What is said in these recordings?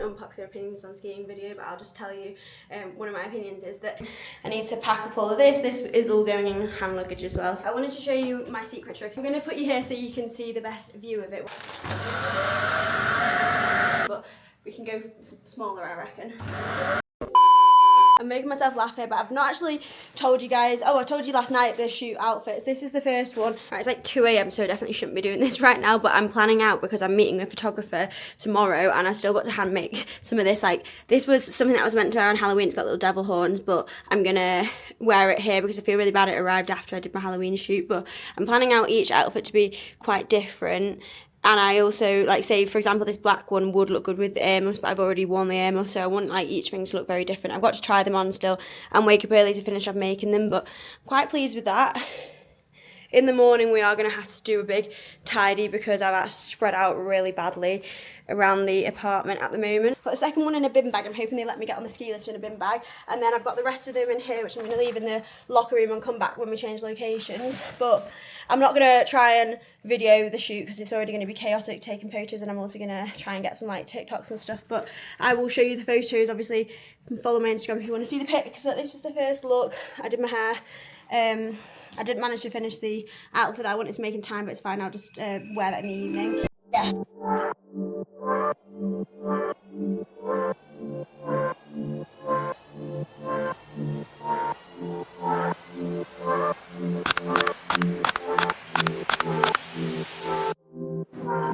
unpopular opinions on skiing video, but I'll just tell you one of my opinions is that I need to pack up all of this. This is all going in hand luggage as well. So I wanted to show you my secret trick. I'm going to put you here so you can see the best view of it. But we can go smaller, I reckon. I'm making myself laugh here, but I've not actually told you guys. Oh, I told you last night the shoot outfits. This is the first one. Right, it's like 2 AM, so I definitely shouldn't be doing this right now, but I'm planning out because I'm meeting a photographer tomorrow and I still got to hand make some of this. Like, this was something that I was meant to wear on Halloween. It's got little devil horns, but I'm gonna wear it here because I feel really bad it arrived after I did my Halloween shoot. But I'm planning out each outfit to be quite different. And I also, like, say, for example, this black one would look good with the earmuffs, but I've already worn the earmuffs, so I want, like, each thing to look very different. I've got to try them on still and wake up early to finish off making them, but I'm quite pleased with that. In the morning, we are going to have to do a big tidy because I've actually spread out really badly around the apartment at the moment. Got the second one in a bin bag. I'm hoping they let me get on the ski lift in a bin bag. And then I've got the rest of them in here, which I'm going to leave in the locker room and come back when we change locations. But I'm not going to try and video the shoot because it's already going to be chaotic taking photos, and I'm also going to try and get some, like, TikToks and stuff. But I will show you the photos. Obviously, you can follow my Instagram if you want to see the pic. But this is the first look. I did my hair. I didn't manage to finish the outfit that I wanted to make in time, but it's fine. I'll just wear that in the evening. Yeah.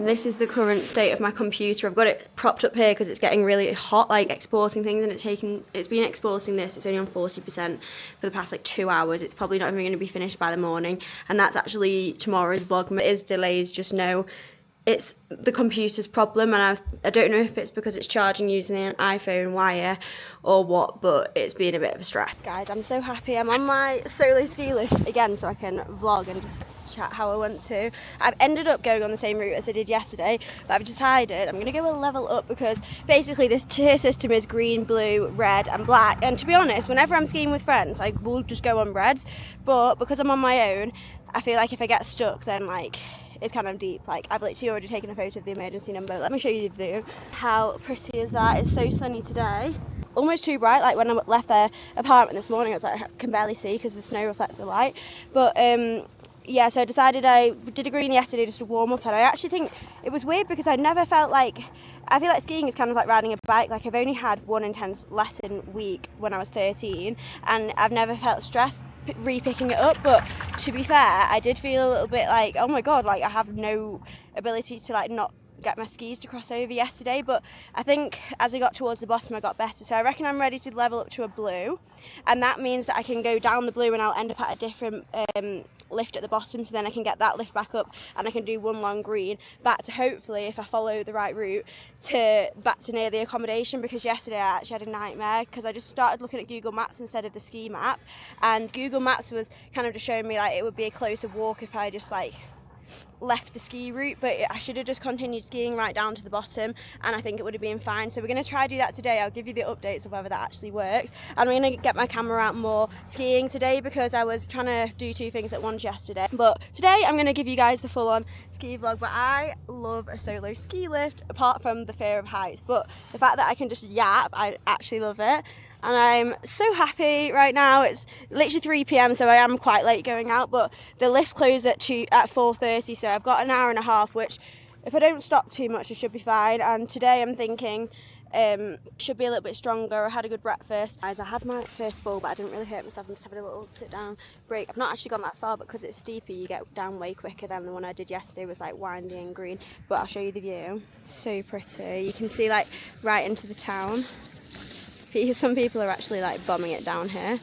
This is the current state of my computer. I've got it propped up here because it's getting really hot, like exporting things, and it's been exporting this. It's only on 40% for the past like 2 hours. It's probably not even going to be finished by the morning, and that's actually tomorrow's vlog. It is delays, just know it's the computer's problem, and I don't know if it's because it's charging using an iPhone wire or what, but it's been a bit of a stress. Guys, I'm so happy. I'm on my solo ski lift again so I can vlog and just chat how I want to. I've ended up going on the same route as I did yesterday, but I've decided I'm going to go a level up because basically this tier system is green, blue, red and black, and to be honest, whenever I'm skiing with friends I will just go on reds, but because I'm on my own I feel like if I get stuck then like it's kind of deep. Like, I've literally already taken a photo of the emergency number. Let me show you the view. How pretty is that? It's so sunny today. Almost too bright. Like when I left their apartment this morning I was like, I can barely see because the snow reflects the light. But yeah, so I decided I did a green yesterday just to warm up, and I actually think it was weird because I never felt like, I feel like skiing is kind of like riding a bike. Like, I've only had one intense lesson week when I was 13 and I've never felt stressed re-picking it up, but to be fair I did feel a little bit like, oh my god, like I have no ability to like not get my skis to cross over yesterday. But I think as I got towards the bottom I got better, so I reckon I'm ready to level up to a blue, and that means that I can go down the blue and I'll end up at a different lift at the bottom, so then I can get that lift back up and I can do one long green back to, hopefully if I follow the right route, to back to near the accommodation, because yesterday I actually had a nightmare because I just started looking at Google Maps instead of the ski map, and Google Maps was kind of just showing me like it would be a closer walk if I just like left the ski route, but I should have just continued skiing right down to the bottom and I think it would have been fine. So we're going to try do that today. I'll give you the updates of whether that actually works. I'm going to get my camera out more skiing today because I was trying to do 2 things at once yesterday, but today I'm going to give you guys the full-on ski vlog. But I love a solo ski lift apart from the fear of heights, but the fact that I can just yap, I actually love it. And I'm so happy right now. It's literally 3 PM, so I am quite late going out, but the lifts close at 4:30, so I've got an hour and a half, which if I don't stop too much I should be fine. And today I'm thinking should be a little bit stronger. I had a good breakfast. Guys, I had my first fall, but I didn't really hurt myself. I'm just having a little sit down break. I've not actually gone that far, but because it's steeper you get down way quicker than the one I did yesterday. Was like windy and green, but I'll show you the view. So pretty. You can see like right into the town. Some people are actually like bombing it down here,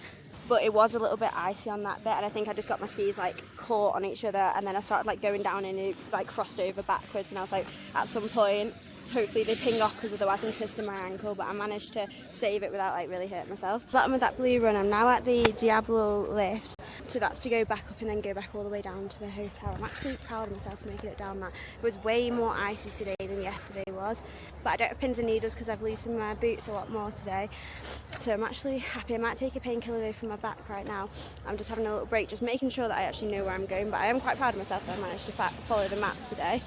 but it was a little bit icy on that bit, and I think I just got my skis like caught on each other, and then I started like going down and it like crossed over backwards, and I was like, at some point hopefully they ping off because otherwise I'm twisting my ankle, but I managed to save it without like really hurting myself. Bottom of that blue run, I'm now at the Diablo lift, so that's to go back up and then go back all the way down to the hotel. I'm actually proud of myself for making it down that. It was way more icy today than yesterday was, but I don't have pins and needles because I've loosened my boots a lot more today, so I'm actually happy. I might take a painkiller though for my back right now. I'm just having a little break, just making sure that I actually know where I'm going, but I am quite proud of myself that I managed to follow the map today.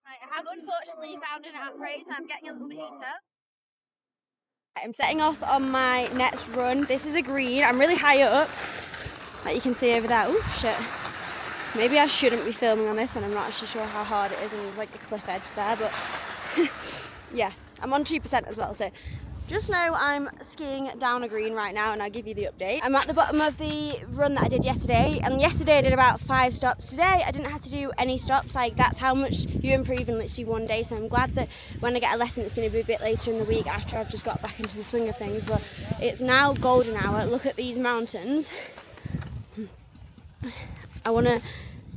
I have unfortunately found an Après, so I'm getting a little bit heater. I'm setting off on my next run. This is a green. I'm really high up, like you can see over there. Oh shit. Maybe I shouldn't be filming on this one. I'm not actually sure how hard it is, and there's like a cliff edge there, but yeah, I'm on 2% as well, so just know I'm skiing down a green right now, and I'll give you the update. I'm at the bottom of the run that I did yesterday, and yesterday I did about 5 stops. Today I didn't have to do any stops. Like, that's how much you improve in literally one day, so I'm glad that when I get a lesson it's going to be a bit later in the week after I've just got back into the swing of things. But it's now golden hour. Look at these mountains. I want to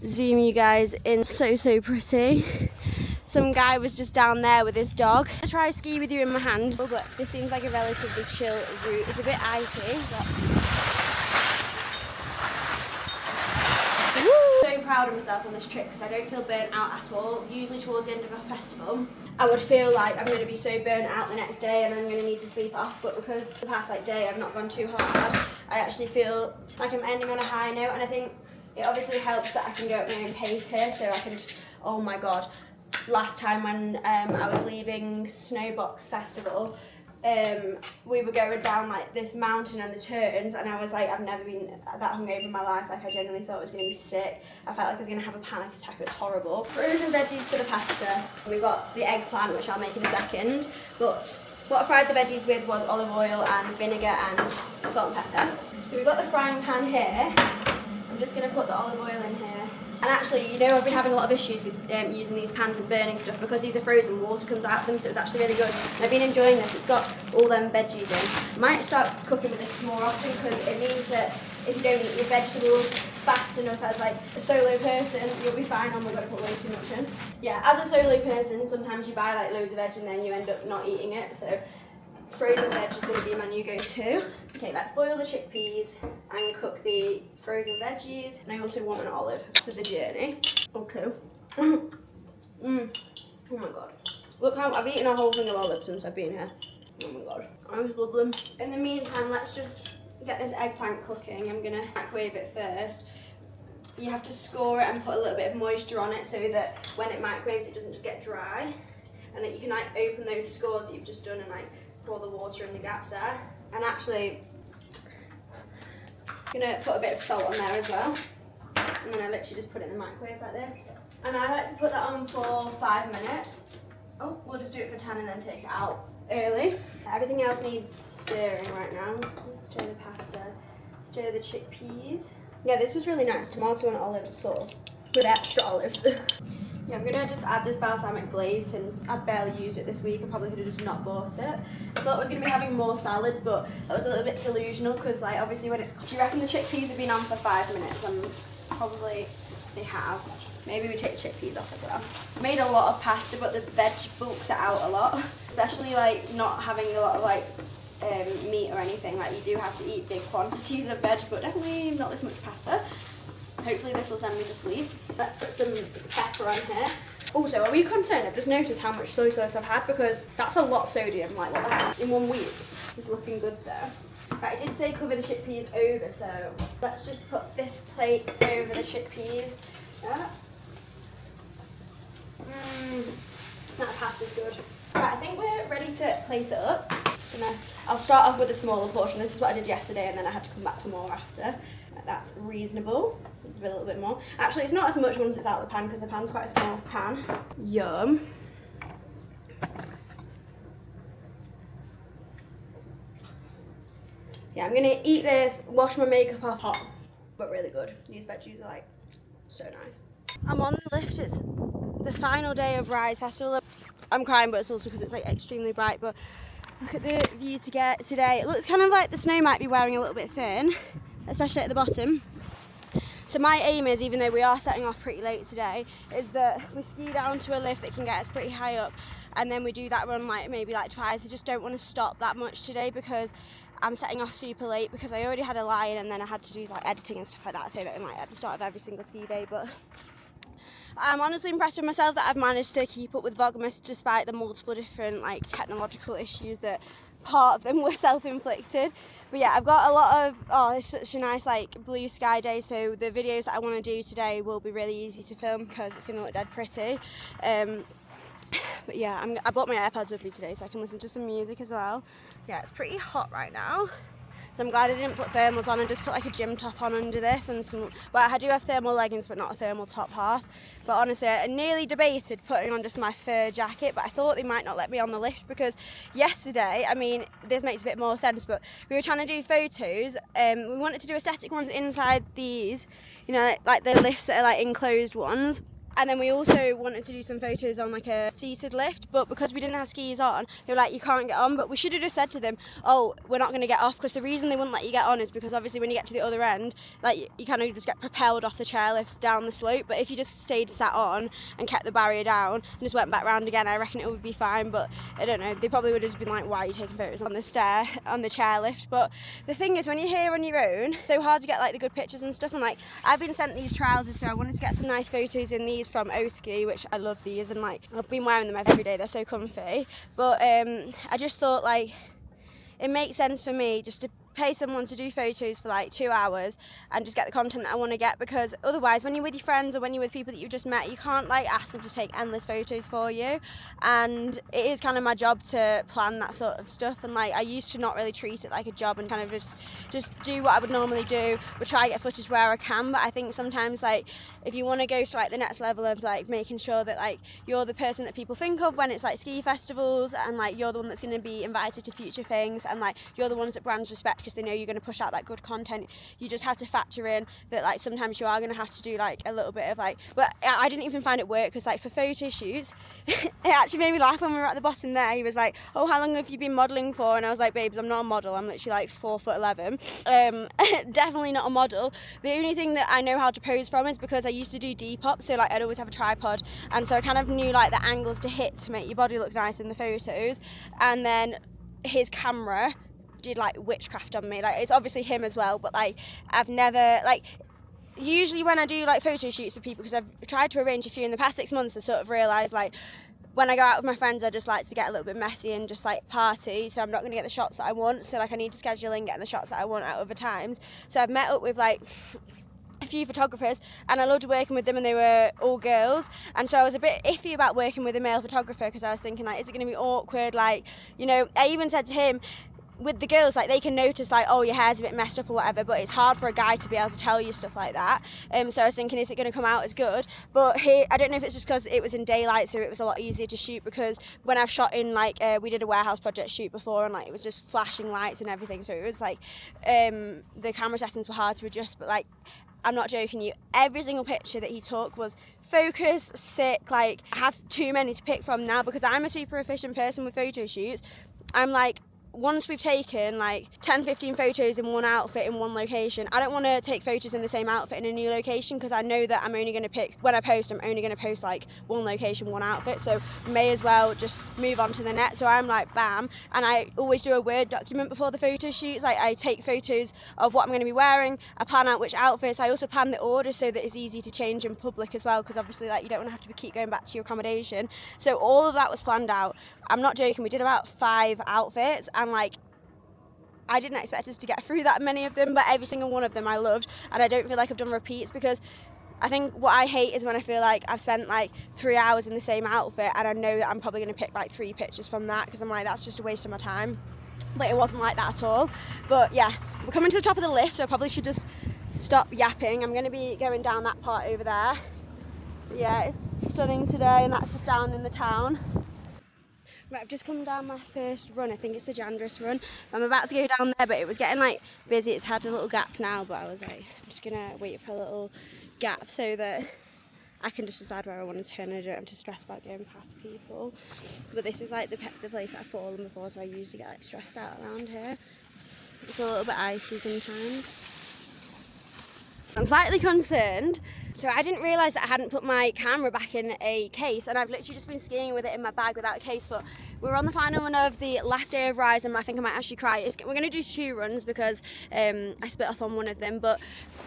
zoom you guys in. So pretty. Some guy was just down there with his dog. I try ski with you in my hand, but this seems like a relatively chill route. It's a bit icy, but so proud of myself on this trip because I don't feel burnt out at all. Usually towards the end of a festival, I would feel like I'm going to be so burnt out the next day and I'm going to need to sleep off, but because the past day I've not gone too hard, I actually feel like I'm ending on a high note, and I think it obviously helps that I can go at my own pace here, so I can just, oh my god. Last time when I was leaving Snowbox Festival, we were going down like this mountain and the turns, and I was like, I've never been that hungover in my life. Like, I genuinely thought I was going to be sick. I felt like I was going to have a panic attack. It was horrible. Frozen veggies for the pasta. We got the eggplant, which I'll make in a second, but what I fried the veggies with was olive oil and vinegar and salt and pepper. So we've got the frying pan here. I'm just going to put the olive oil in here. And actually, you know, I've been having a lot of issues with using these pans and burning stuff because these are frozen, water comes out of them, so it's actually really good. And I've been enjoying this. It's got all them veggies in. I might start cooking with this more often because it means that if you don't eat your vegetables fast enough as like a solo person, you'll be fine. Oh my god, I put way too much in. Yeah, as a solo person, sometimes you buy like loads of veg and then you end up not eating it, so frozen veg is going to be my new go-to. Okay, let's boil the chickpeas and cook the frozen veggies. And I also want an olive for the journey. Okay. Oh my god. Look how I've eaten a whole thing of olives since I've been here. Oh my god. I just love them. In the meantime, let's just get this eggplant cooking. I'm going to microwave it first. You have to score it and put a little bit of moisture on it so that when it microwaves it doesn't just get dry. And that you can like open those scores that you've just done and like pour the water in the gaps there. And actually, I'm gonna put a bit of salt on there as well. And then I literally just put it in the microwave like this. And I like to put that on for 5 minutes. Oh, we'll just do it for 10 and then take it out early. Everything else needs stirring right now. Stir the pasta, stir the chickpeas. Yeah, this was really nice, tomato and olive sauce with extra olives. Yeah, I'm gonna just add this balsamic glaze since I barely used it this week. I probably could have just not bought it. I thought I was gonna be having more salads, but that was a little bit delusional because, like, obviously when it's, do you reckon the chickpeas have been on for 5 minutes? Probably they have. Maybe we take the chickpeas off as well. I made a lot of pasta, but the veg bulks it out a lot, especially like not having a lot of like meat or anything. Like, you do have to eat big quantities of veg, but definitely not this much pasta. Hopefully this will send me to sleep. Let's put some pepper on here. Also, are we concerned? I've just noticed how much soy sauce I've had because that's a lot of sodium, like what the heck, in 1 week. It's looking good there. Right, I did say cover the chickpeas over, so let's just put this plate over the chickpeas. Yeah. That pasta's good. Right, I think we're ready to place it up. I'll start off with a smaller portion. This is what I did yesterday and then I had to come back for more after. That's reasonable. A little bit more. Actually, it's not as much once it's out of the pan because the pan's quite a small pan. Yum. Yeah, I'm gonna eat this, wash my makeup off hot, but really good. These veggies are like so nice. I'm on the lift. It's the final day of Rise Festival. I'm crying, but it's also because it's like extremely bright. But look at the view to get today. It looks kind of like the snow might be wearing a little bit thin, especially at the bottom. So my aim is, even though we are setting off pretty late today, is that we ski down to a lift that can get us pretty high up, and then we do that run like maybe like twice. I just don't want to stop that much today because I'm setting off super late because I already had a lie-in and then I had to do like editing and stuff like that. I say that in like at the start of every single ski day, but I'm honestly impressed with myself that I've managed to keep up with vlogmas despite the multiple different like technological issues that part of them were self-inflicted. But yeah, I've got a lot of, it's such a nice like blue sky day, so the videos that I want to do today will be really easy to film because it's going to look dead pretty. But yeah, I bought my AirPods with me today so I can listen to some music as well. Yeah, it's pretty hot right now. So I'm glad I didn't put thermals on and just put like a gym top on under this and some, well, I do have thermal leggings but not a thermal top half. But honestly, I nearly debated putting on just my fur jacket, but I thought they might not let me on the lift because yesterday, I mean, this makes a bit more sense, but we were trying to do photos. We wanted to do aesthetic ones inside these, you know, like the lifts that are like enclosed ones. And then we also wanted to do some photos on like a seated lift, but because we didn't have skis on, they were like, you can't get on. But we should have just said to them, oh, we're not going to get off, because the reason they wouldn't let you get on is because obviously when you get to the other end, like you kind of just get propelled off the chairlifts down the slope. But if you just stayed sat on and kept the barrier down and just went back round again, I reckon it would be fine. But I don't know, they probably would have just been like, why are you taking photos on the chairlift? But the thing is, when you're here on your own, it's so hard to get like the good pictures and stuff. And like, I've been sent these trousers, so I wanted to get some nice photos in these from Oski, which I love these, and like I've been wearing them every day, they're so comfy. But I just thought like it makes sense for me just to pay someone to do photos for like 2 hours and just get the content that I want to get, because otherwise when you're with your friends or when you're with people that you've just met, you can't like ask them to take endless photos for you. And it is kind of my job to plan that sort of stuff, and like I used to not really treat it like a job and kind of just do what I would normally do, but try to get footage where I can. But I think sometimes like if you want to go to like the next level of like making sure that like you're the person that people think of when it's like ski festivals, and like you're the one that's going to be invited to future things, and like you're the ones that brands respect because they know you're going to push out that good content, you just have to factor in that like sometimes you are going to have to do like a little bit of like, but I didn't even find it work, because like for photo shoots it actually made me laugh when we were at the bottom there. He was like, oh, how long have you been modelling for? And I was like, babes, I'm not a model, I'm literally like 4'11". Definitely not a model. The only thing that I know how to pose from is because I used to do Depop, so like I'd always have a tripod, and so I kind of knew like the angles to hit to make your body look nice in the photos. And then his camera did like witchcraft on me. Like it's obviously him as well, but like I've never like, usually when I do like photo shoots with people, because I've tried to arrange a few in the past 6 months, I sort of realised like when I go out with my friends I just like to get a little bit messy and just like party, so I'm not going to get the shots that I want, so like I need to schedule in getting the shots that I want at other times. So I've met up with like a few photographers and I loved working with them, and they were all girls, and so I was a bit iffy about working with a male photographer because I was thinking like, is it going to be awkward? Like, you know, I even said to him, with the girls, like they can notice like, oh, your hair's a bit messed up or whatever, but it's hard for a guy to be able to tell you stuff like that. So I was thinking, is it going to come out as good? But I don't know if it's just because it was in daylight, so it was a lot easier to shoot, because when I've shot in like we did a warehouse project shoot before, and like it was just flashing lights and everything, so it was like the camera settings were hard to adjust. But like, I'm not joking you, every single picture that he took was focus, sick. Like I have too many to pick from now, because I'm a super efficient person with photo shoots. I'm like, once we've taken like 10-15 photos in one outfit in one location, I don't want to take photos in the same outfit in a new location, because I know that I'm only going to pick, when I post, I'm only going to post like one location, one outfit, so may as well just move on to the next. So I'm like bam, and I always do a Word document before the photo shoots. Like I take photos of what I'm going to be wearing, I plan out which outfits, I also plan the order so that it's easy to change in public as well, because obviously like you don't want to have to keep going back to your accommodation. So all of that was planned out. I'm not joking, we did about 5 outfits, and like I didn't expect us to get through that many of them, but every single one of them I loved, and I don't feel like I've done repeats, because I think what I hate is when I feel like I've spent like 3 hours in the same outfit and I know that I'm probably going to pick like 3 pictures from that, because I'm like, that's just a waste of my time. But it wasn't like that at all. But yeah, we're coming to the top of the list, so I probably should just stop yapping. I'm going to be going down that part over there. Yeah, it's stunning today, and that's just down in the town. Right, I've just come down my first run, I think it's the Jandris run. I'm about to go down there, but it was getting like busy, it's had a little gap now, but I was like, I'm just gonna wait for a little gap so that I can just decide where I want to turn and I don't have to stress about going past people. But this is like the place that I've fallen before, so I usually get like stressed out around here. It's a little bit icy sometimes. I'm slightly concerned. So I didn't realise that I hadn't put my camera back in a case, and I've literally just been skiing with it in my bag without a case. But we're on the final one of the last day of Rise, and I think I might actually cry. We're going to do 2 runs because I split off on one of them, but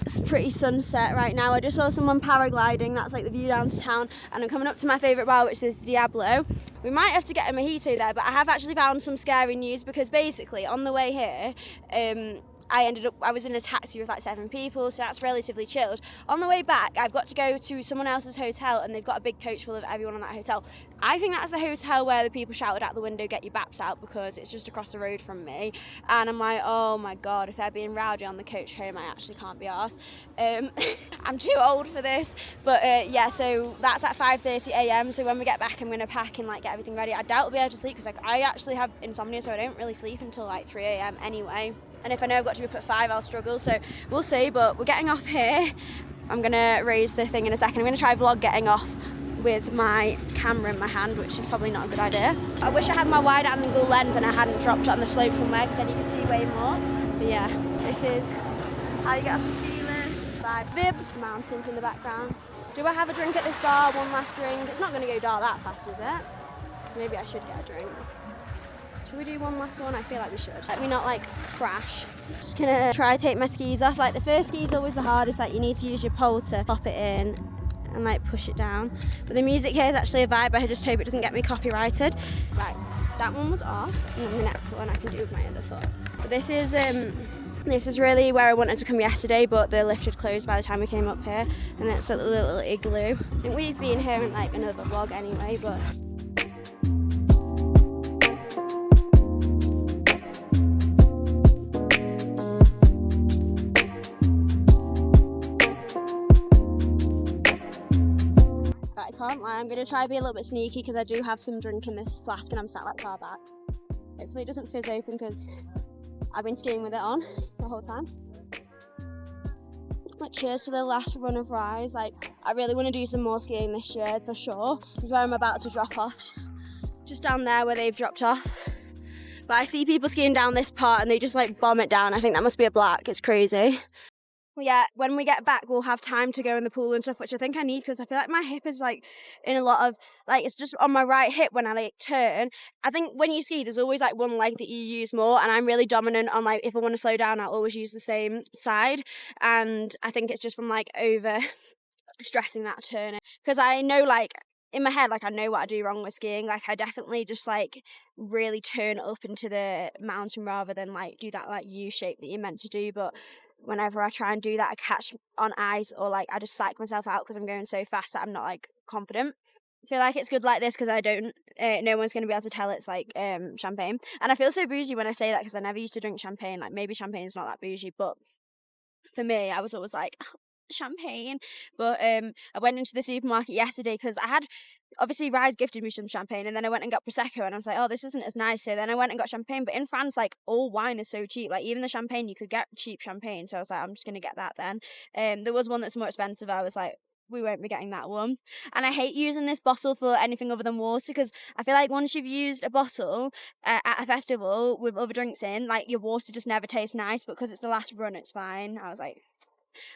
it's pretty sunset right now. I just saw someone paragliding, that's like the view down to town, and I'm coming up to my favourite bar, which is Diablo. We might have to get a mojito there, but I have actually found some scary news, because basically on the way here, I was in a taxi with like 7 people, so that's relatively chilled. On the way back, I've got to go to someone else's hotel, and they've got a big coach full of everyone on that hotel. I think that's the hotel where the people shouted out the window, "Get your baps out," because it's just across the road from me. And I'm like, oh my god, if they're being rowdy on the coach home, I actually can't be arsed. I'm too old for this. But yeah, so that's at 5:30 a.m. So when we get back, I'm going to pack and like get everything ready. I doubt I'll be able to sleep because like I actually have insomnia, so I don't really sleep until like 3 a.m. anyway. And if I know I've got to be up at 5, I'll struggle, so we'll see. But we're getting off here. I'm gonna raise the thing in a second. I'm gonna try vlog getting off with my camera in my hand, which is probably not a good idea. I wish I had my wide angle lens and I hadn't dropped it on the slope somewhere, because then you can see way more. But yeah, this is how you get off the ski lift. Vibs, mountains in the background. Do I have a drink at this bar? One last drink. It's not gonna go dark that fast, is it? Maybe I should get a drink. Should we do one last one? I feel like we should. Let me not like crash. Just gonna try to take my skis off. Like the first ski is always the hardest. Like you need to use your pole to pop it in and like push it down. But the music here is actually a vibe. I just hope it doesn't get me copyrighted. Right, that one was off, and then the next one I can do with my other foot. But this is really where I wanted to come yesterday, but the lift had closed by the time we came up here, and it's a little igloo. I think we've been here in like another vlog anyway, but. I can't lie, I'm going to try to be a little bit sneaky because I do have some drink in this flask and I'm sat like far back. Hopefully it doesn't fizz open because I've been skiing with it on the whole time. Like cheers to the last run of Rise. Like I really want to do some more skiing this year for sure. This is where I'm about to drop off. Just down there where they've dropped off. But I see people skiing down this part and they just like bomb it down. I think that must be a black, it's crazy. Well, yeah, when we get back, we'll have time to go in the pool and stuff, which I think I need because I feel like my hip is like in a lot of, like it's just on my right hip when I like turn. I think when you ski, there's always like one leg that you use more, and I'm really dominant on like, if I want to slow down, I'll always use the same side. And I think it's just from like over stressing that turn. Because I know like, in my head, like I know what I do wrong with skiing. Like I definitely just like really turn up into the mountain rather than like do that like U shape that you're meant to do. But whenever I try and do that, I catch on ice, or like I just psych myself out because I'm going so fast that I'm not like confident. I feel like it's good like this because I don't, no one's going to be able to tell it's like champagne. And I feel so bougie when I say that because I never used to drink champagne. Like maybe champagne's not that bougie, but for me, I was always like, oh, champagne. But I went into the supermarket yesterday because I had, obviously Rise gifted me some champagne, and then I went and got Prosecco, and I was like, oh, this isn't as nice. So then I went and got champagne. But in France, like all wine is so cheap. Like even the champagne, you could get cheap champagne. So I was like, I'm just going to get that then. There was one that's more expensive. I was like, we won't be getting that one. And I hate using this bottle for anything other than water, because I feel like once you've used a bottle at a festival with other drinks in, like your water just never tastes nice. But because it's the last run, it's fine. I was like,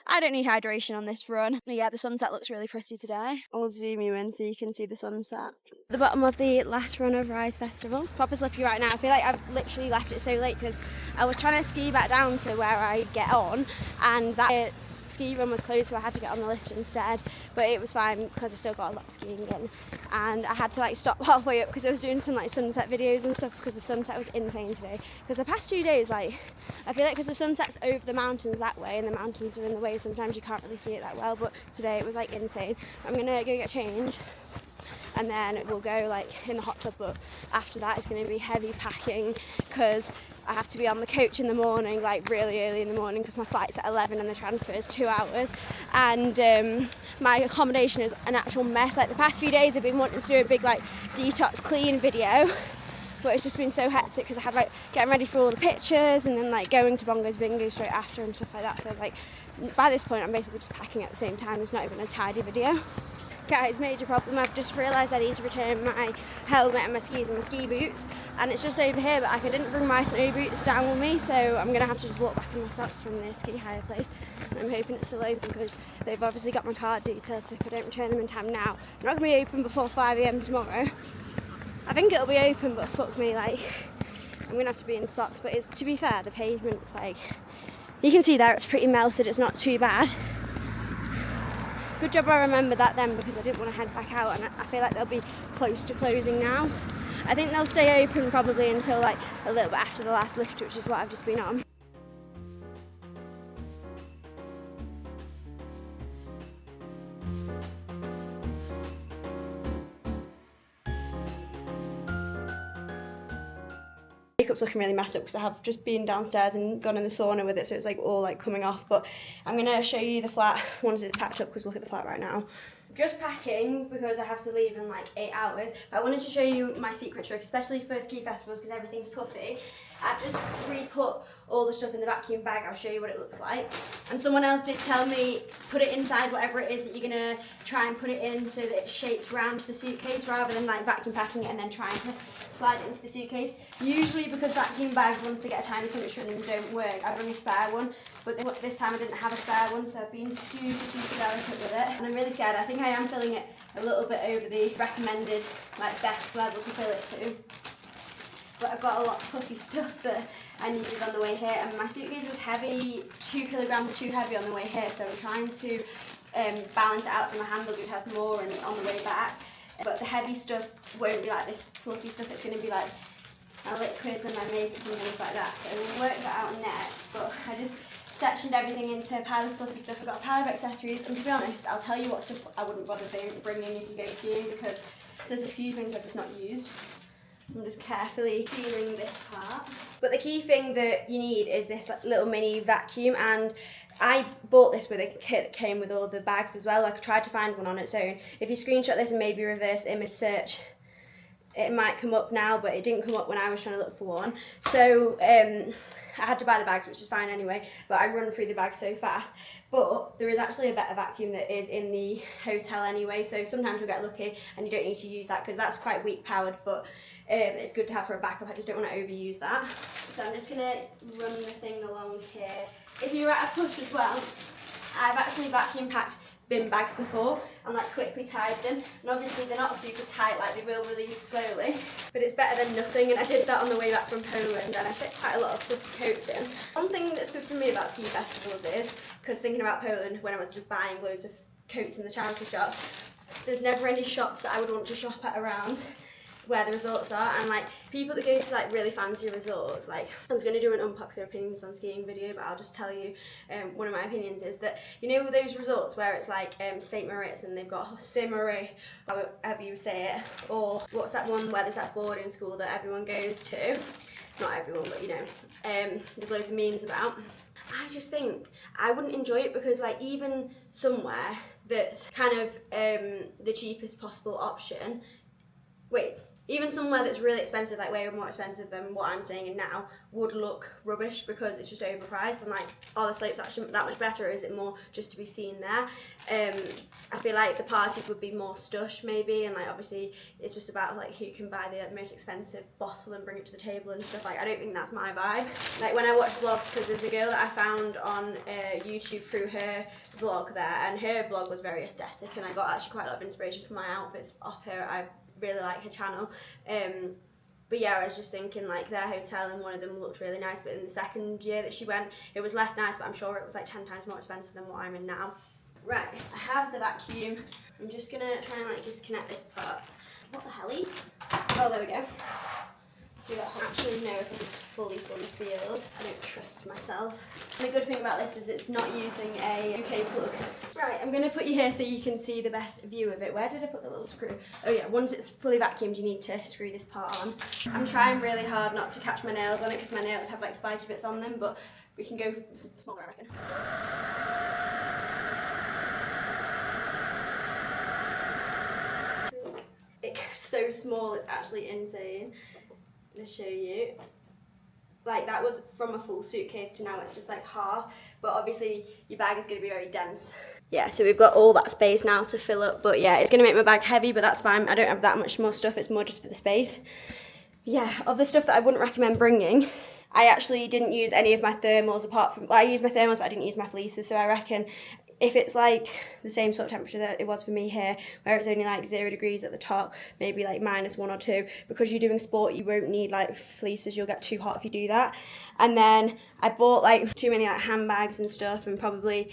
I don't need hydration on this run. But yeah, the sunset looks really pretty today. I'll zoom you in so you can see the sunset. The bottom of the last run of Rise Festival. Proper slippy right now. I feel like I've literally left it so late because I was trying to ski back down to where I get on, and that ski run was closed, so I had to get on the lift instead. But it was fine because I still got a lot of skiing in, and I had to like stop halfway up because I was doing some like sunset videos and stuff, because the sunset was insane today. Because the past 2 days, like I feel like because the sunset's over the mountains that way and the mountains are in the way, sometimes you can't really see it that well, but today it was like insane. I'm gonna go get changed and then we'll go like in the hot tub, but after that it's going to be heavy packing because I have to be on the coach in the morning, like really early in the morning, because my flight's at 11 and the transfer is 2 hours, and my accommodation is an actual mess. Like the past few days I've been wanting to do a big like detox clean video, but it's just been so hectic because I had like getting ready for all the pictures and then like going to Bongos Bingo straight after and stuff like that. So like by this point I'm basically just packing at the same time. It's not even a tidy video. Guys, major problem, I've just realised I need to return my helmet and my skis and my ski boots, and it's just over here, but I didn't bring my snow boots down with me, so I'm going to have to just walk back in my socks from the ski hire place. And I'm hoping it's still open because they've obviously got my card details, so if I don't return them in time now, they're not going to be open before 5 AM tomorrow. I think it'll be open, but fuck me, like I'm going to have to be in socks. But it's, to be fair, the pavement's like, you can see there it's pretty melted, it's not too bad. Good job I remembered that then, because I didn't want to head back out, and I feel like they'll be close to closing now. I think they'll stay open probably until like a little bit after the last lift, which is what I've just been on. makeup's looking really messed up because I have just been downstairs and gone in the sauna with it, so it's like all like coming off. But I'm gonna show you the flat once it's packed up, because look at the flat right now. Just packing because I have to leave in like 8 hours. But I wanted to show you my secret trick, especially for ski festivals because everything's puffy. I've just re-put all the stuff in the vacuum bag. I'll show you what it looks like. And someone else did tell me put it inside whatever it is that you're gonna try and put it in so that it shapes round the suitcase rather than like vacuum packing it and then trying to slide it into the suitcase. Usually because vacuum bags, once they get a tiny puncture in them, don't work. I bring a spare one, but this time I didn't have a spare one, so I've been super delicate with it. And I'm really scared. I think I am filling it a little bit over the recommended like best level to fill it to. But I've got a lot of puffy stuff that I needed on the way here, and my suitcase was heavy, 2 kilograms too heavy on the way here, so I'm trying to balance it out so my hand luggage has more on the way back. But the heavy stuff won't be like this fluffy stuff, it's going to be like my liquids and my makeup and things like that, so we'll work that out next. But I just sectioned everything into a pile of fluffy stuff. I've got a pile of accessories, and to be honest, I'll tell you what stuff I wouldn't bother bringing if you go skiing, because there's a few things I've just not used. I'm just carefully sealing this part. But the key thing that you need is this little mini vacuum, and I bought this with a kit that came with all the bags as well. Like I tried to find one on its own. If you screenshot this and maybe reverse image search, it might come up now, but it didn't come up when I was trying to look for one. So I had to buy the bags, which is fine anyway, but I run through the bags so fast. But there is actually a better vacuum that is in the hotel anyway, so sometimes you'll get lucky and you don't need to use that because that's quite weak powered, but it's good to have for a backup. I just don't want to overuse that. So I'm just going to run the thing along here. If you're at a push as well, I've actually vacuum packed bin bags before and like quickly tied them, and obviously they're not super tight, like they will release slowly, but it's better than nothing. And I did that on the way back from Poland, and I fit quite a lot of fluffy coats in. One thing that's good for me about ski festivals is, because thinking about Poland when I was just buying loads of coats in the charity shop, there's never any shops that I would want to shop at around where the resorts are. And like people that go to like really fancy resorts, like I was going to do an unpopular opinions on skiing video, but I'll just tell you one of my opinions is that, you know, those resorts where it's like St. Moritz and they've got Simmery, however you say it, or what's that one where there's that boarding school that everyone goes to, not everyone, but you know, there's loads of memes about. I just think I wouldn't enjoy it, because like even somewhere that's kind of the cheapest possible option, even somewhere that's really expensive, like way more expensive than what I'm staying in now, would look rubbish because it's just overpriced. And like, are the slopes actually that much better, or is it more just to be seen there? I feel like the parties would be more stush maybe, and like obviously it's just about like who can buy the most expensive bottle and bring it to the table and stuff. Like I don't think that's my vibe. Like when I watch vlogs, because there's a girl that I found on YouTube through her vlog there, and her vlog was very aesthetic, and I got actually quite a lot of inspiration for my outfits off her. I really like her channel, but yeah, I was just thinking like their hotel and one of them looked really nice, but in the second year that she went it was less nice, but I'm sure it was like 10 times more expensive than what I'm in now. Right, I have the vacuum. I'm just gonna try and like disconnect this part. What the hell? Oh, there we go. I don't actually know if it's fully sealed. I don't trust myself. And the good thing about this is it's not using a UK plug. Right, I'm going to put you here so you can see the best view of it. Where did I put the little screw? Oh yeah, once it's fully vacuumed you need to screw this part on. I'm trying really hard not to catch my nails on it because my nails have like spiky bits on them, but we can go smaller, I reckon. It goes so small, it's actually insane. I'm going to show you. Like that was from a full suitcase to now it's just like half, but obviously your bag is going to be very dense. Yeah, so we've got all that space now to fill up, but yeah, it's going to make my bag heavy, but that's fine. I don't have that much more stuff, it's more just for the space. Yeah, of the stuff that I wouldn't recommend bringing, I actually didn't use any of my thermals apart from, well, I used my thermals but I didn't use my fleeces, so I reckon if it's like the same sort of temperature that it was for me here, where it's only like 0 degrees at the top, maybe like -1 or 2, because you're doing sport you won't need like fleeces, you'll get too hot if you do that. And then I bought like too many like handbags and stuff, and probably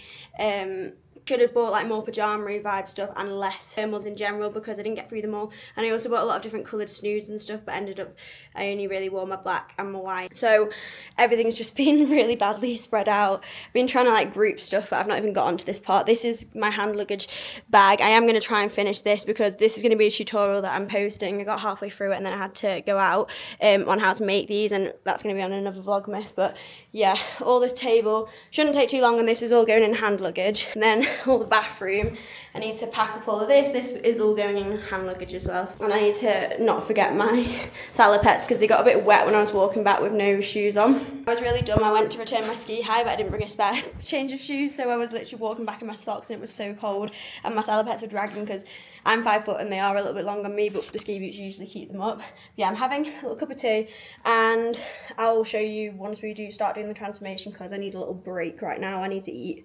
Should have bought like more pajama vibe stuff and less thermals in general because I didn't get through them all. And I also bought a lot of different coloured snoods and stuff, but ended up I only really wore my black and my white. So everything's just been really badly spread out. I've been trying to like group stuff, but I've not even got onto this part. This is my hand luggage bag. I am going to try and finish this because this is going to be a tutorial that I'm posting. I got halfway through it and then I had to go out on how to make these, and that's going to be on another vlogmas. But yeah, all this table shouldn't take too long, and this is all going in hand luggage. And then all the bathroom, I need to pack up all of this. This is all going in hand luggage as well. And I need to not forget my salopettes because they got a bit wet when I was walking back with no shoes on. I was really dumb. I went to return my ski high, but I didn't bring a spare change of shoes, so I was literally walking back in my socks and it was so cold, and my salopettes were dragging because I'm 5 foot and they are a little bit longer than me, but the ski boots usually keep them up. Yeah, I'm having a little cup of tea and I'll show you once we do start doing the transformation because I need a little break right now. I need to eat.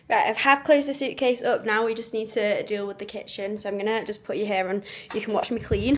Right, I have closed the suitcase up. Now we just need to deal with the kitchen. So I'm gonna just put you here and you can watch me clean.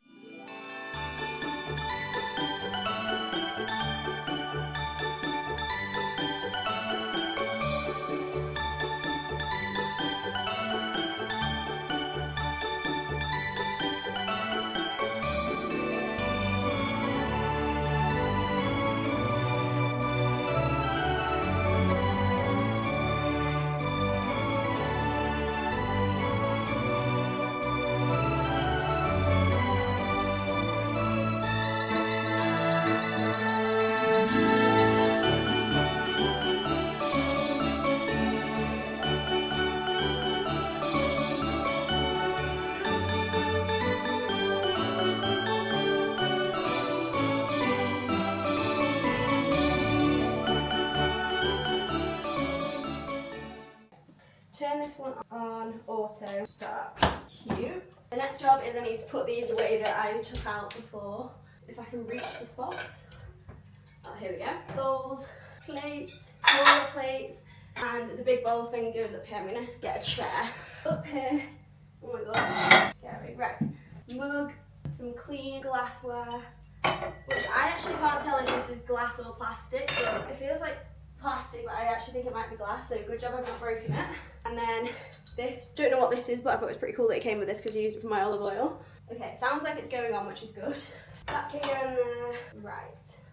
Turn this one on auto, start. Cute. The next job is I need to put these away that I took out before. If I can reach this box. Oh, here we go. Bowls, plates, smaller plates, and the big bowl thing goes up here. I'm gonna get a chair up here. Oh my god, scary. Right, mug, some clean glassware, which I actually can't tell if this is glass or plastic, but it feels like plastic, but I actually think it might be glass, so good job I've not broken it. And then this, don't know what this is, but I thought it was pretty cool that it came with this because I used it for my olive oil. Okay, sounds like it's going on, which is good. Back here and there. Right.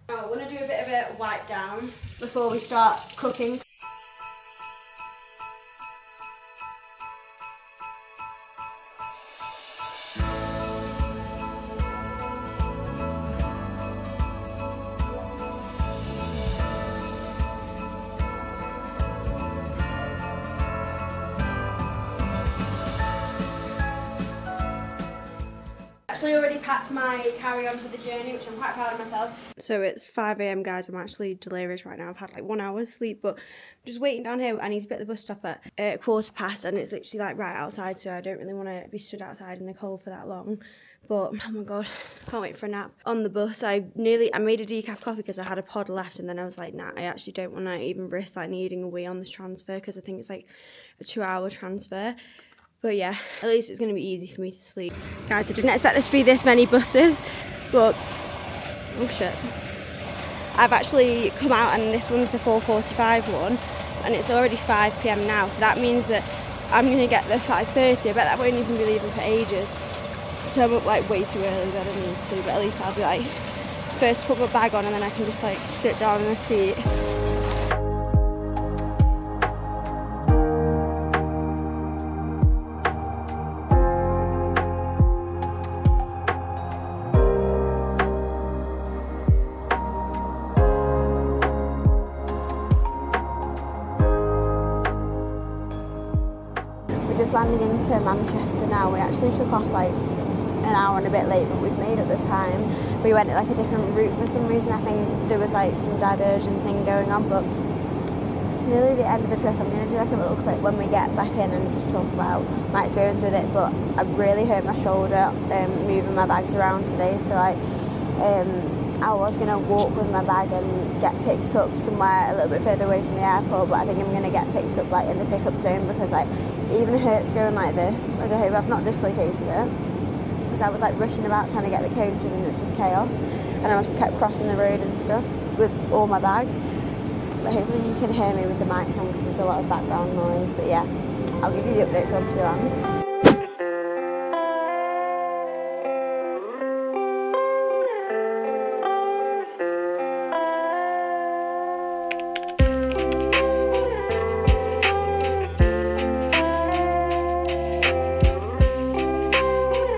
Oh, I want to do a bit of a wipe down before we start cooking. Actually already packed my carry-on for the journey, which I'm quite proud of myself. So it's 5 AM guys, I'm actually delirious right now. I've had like 1 hour's sleep, but I'm just waiting down here. I need to be at the bus stop at 1:15 and it's literally like right outside, so I don't really want to be stood outside in the cold for that long. But oh my god, can't wait for a nap. On the bus, I made a decaf coffee because I had a pod left, and then I was like, nah, I actually don't want to even risk like needing a wee on this transfer because I think it's like a 2-hour transfer. But yeah, at least it's going to be easy for me to sleep. Guys, I didn't expect there to be this many buses, but oh shit. I've actually come out and this one's the 4:45 one, and it's already 5 PM now, so that means that I'm going to get the 5:30. I bet that won't even be leaving for ages. So I'm up like way too early than I need to, but at least I'll be like first to put my bag on and then I can just like sit down in the seat. Just landed into Manchester now. We actually took off like an hour and a bit late, but we've made up the time. We went like a different route for some reason. I think there was like some diversion thing going on, but it's nearly the end of the trip. I'm going to do like a little clip when we get back in and just talk about my experience with it. But I really hurt my shoulder moving my bags around today, so like I was going to walk with my bag and get picked up somewhere a little bit further away from the airport, but I think I'm going to get picked up like in the pickup zone because like it even hurts going like this. Like I hope I've not dislocated it because I was like rushing about trying to get the coach and it was just chaos, and I was kept crossing the road and stuff with all my bags. But hopefully you can hear me with the mics on because there's a lot of background noise. But yeah, I'll give you the updates once we land.